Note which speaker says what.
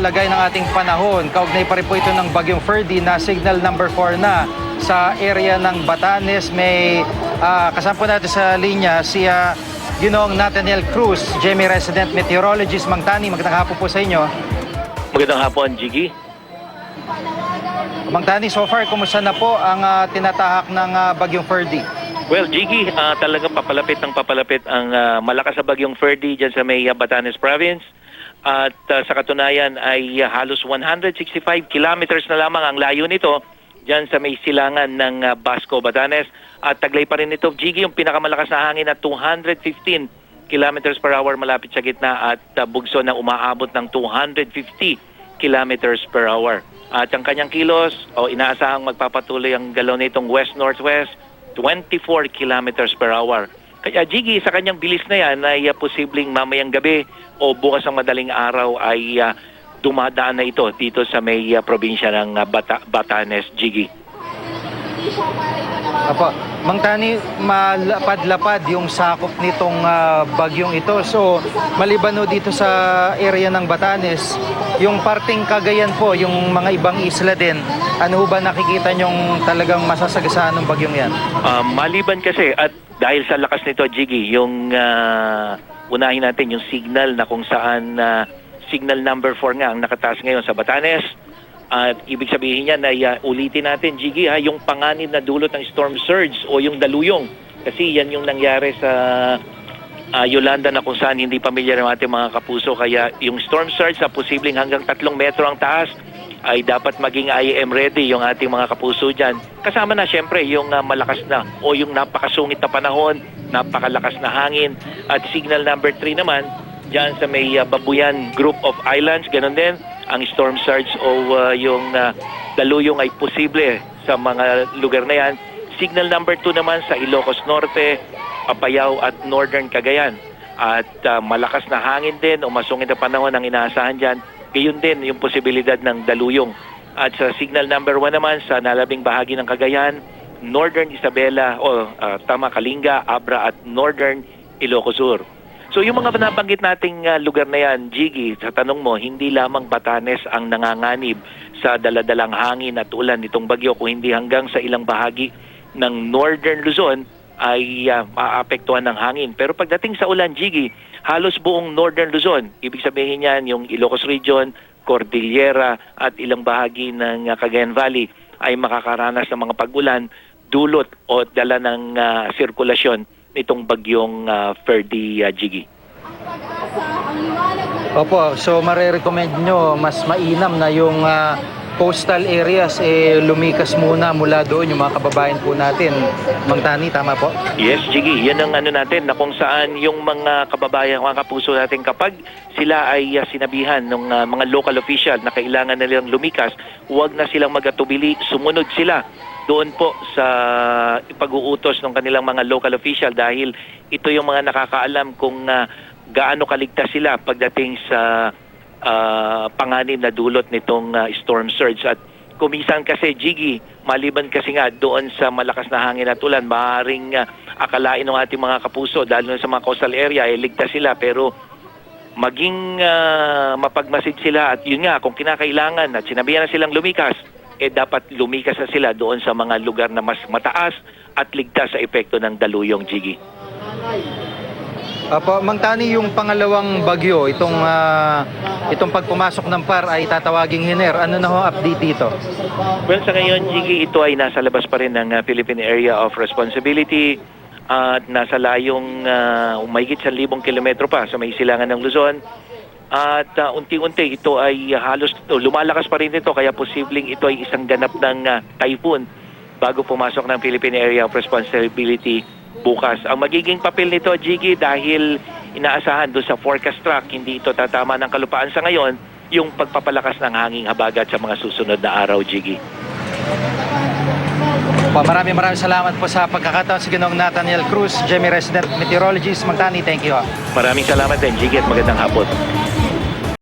Speaker 1: lagay ng ating panahon. Kaugnay pa rin po ito ng Bagyong Ferdy na signal number 4 na sa area ng Batanes. May kasama po natin sa linya si Ginoong Nathaniel Cruz, GMA Resident Meteorologist. Mang Tani, magandang hapon po sa inyo.
Speaker 2: Magandang hapon, Jiggy.
Speaker 1: Mang Tani, so far, kumusta na po ang tinatahak ng Bagyong Ferdy?
Speaker 2: Well, Jiggy, talagang papalapit ang malakas sa Bagyong Ferdy dyan sa may Batanes Province. At sa katunayan ay halos 165 kilometers na lamang ang layo nito dyan sa may silangan ng Basco, Batanes. At taglay pa rin ito, Jiggy, yung pinakamalakas na hangin na 215 kilometers per hour malapit sa gitna at bugso na umaabot ng 250 kilometers per hour. At ang kanyang kilos, inaasahang magpapatuloy ang galaw nitong west-northwest, 24 kilometers per hour. Kaya Jiggy, sa kanyang bilis na yan ay posibleng mamayang gabi o bukas ng madaling araw ay dumadaan na ito dito sa may probinsya ng Batanes, Jiggy.
Speaker 1: Apo, Mang Tani, malapad-lapad yung sakop nitong bagyong ito. So, maliban no dito sa area ng Batanes, yung parting Cagayan po, yung mga ibang isla din, ano ba nakikita nyong talagang masasagasaan ng bagyong yan?
Speaker 2: Maliban kasi, at dahil sa lakas nito, Jiggy, yung unahin natin yung signal na kung saan signal number 4 nga ang nakataas ngayon sa Batanes. At ibig sabihin niya na ulitin natin, Jiggy, yung panganib na dulot ng storm surge o yung daluyong. Kasi yan yung nangyari sa Yolanda na kung saan hindi pamilyar ng ating mga kapuso. Kaya yung storm surge sa posibleng hanggang 3 metro ang taas ay dapat maging IAM ready yung ating mga kapuso dyan. Kasama na siyempre yung malakas na o yung napakasungit na panahon, napakalakas na hangin. At signal number 3 naman, dyan sa may Babuyan Group of Islands, ganun din. Ang storm surge o yung daluyong ay posible sa mga lugar na yan. Signal number 2 naman sa Ilocos Norte, Apayao at Northern Cagayan. At malakas na hangin din o masungit na panahon ang inaasahan dyan. Gayon din yung posibilidad ng daluyong. At sa signal number 1 naman sa nalabing bahagi ng Cagayan, Northern Isabela o Kalinga, Abra at Northern Ilocos Sur. So yung mga nabanggit nating lugar na yan, Jiggy, sa tanong mo, hindi lamang Batanes ang nanganganib sa daladalang hangin at ulan nitong bagyo, kung hindi hanggang sa ilang bahagi ng Northern Luzon ay maapektuhan ng hangin. Pero pagdating sa ulan, Jiggy, halos buong Northern Luzon, ibig sabihin yan yung Ilocos Region, Cordillera at ilang bahagi ng Cagayan Valley ay makakaranas ng mga pag-ulan, dulot o dala ng sirkulasyon nitong bagyong Ferdy, Jiggy.
Speaker 1: Opo, so marirecommend nyo mas mainam na yung coastal areas lumikas muna mula doon yung mga kababayan po natin. Mang Tani, tama po?
Speaker 2: Yes, Jiggy. Yan ang natin na kung saan yung mga kababayan, mga kapuso natin kapag sila ay sinabihan ng mga local official na kailangan na nilang lumikas, huwag na silang magatubili, sumunod sila doon po sa ipag-uutos ng kanilang mga local official dahil ito yung mga nakakaalam kung gaano kaligtas sila pagdating sa panganib na dulot nitong storm surge. At kumisan kasi, Jiggy, maliban kasi nga doon sa malakas na hangin at ulan, maaaring akalain ng ating mga kapuso, lalo na sa mga coastal area, ligtas sila. Pero maging mapagmasid sila at yun nga, kung kinakailangan at sinabihan na silang lumikas, dapat lumikas na sila doon sa mga lugar na mas mataas at ligtas sa epekto ng daluyong, Jiggy.
Speaker 1: Apo, Mang Tani, yung pangalawang bagyo, itong pagpumasok ng PAR ay tatawaging Hiner. Ano na ho update dito?
Speaker 2: Well, sa ngayon, Jiggy, ito ay nasa labas pa rin ng Philippine Area of Responsibility at nasa layong mahigit 1,000 kilometro pa sa may silangan ng Luzon. At unti-unti ito ay halos lumalakas pa rin ito, kaya posibleng ito ay isang ganap ng typhoon bago pumasok ng Philippine Area of Responsibility bukas. Ang magiging papel nito, Jiggy, dahil inaasahan doon sa forecast track, hindi ito tatama ng kalupaan sa ngayon, yung pagpapalakas ng hanging habagat sa mga susunod na araw, Jiggy.
Speaker 1: Maraming salamat po sa pagkakataon si Ginoong Nathaniel Cruz, GMA Resident Meteorologist. Mang Tani, thank you.
Speaker 2: Maraming salamat din, Jiggy, at magandang hapon.